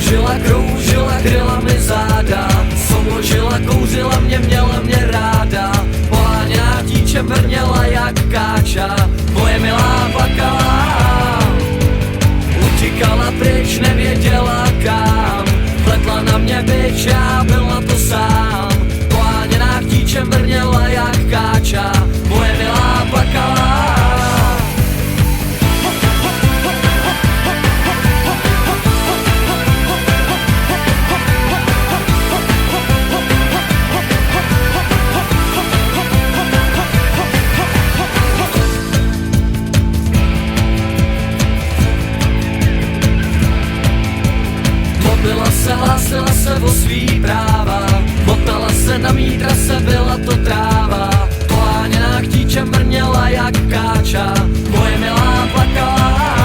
Kroužila, kryla mi záda, souložila, kouřila mě, měla mě ráda. Poháněná tíčem vrněla jak káča, moje milá plakala. Utíkala pryč, nevěděla kam, pletla na mě bič, já byl na to sám. Poháněná tíčem vrněla jak káča, moje milá plakala. Hlásila se o svý práva, motala se na mý trase, byla to tráva. Poháněná chtíčem vrněla jak káča, moje milá plakala.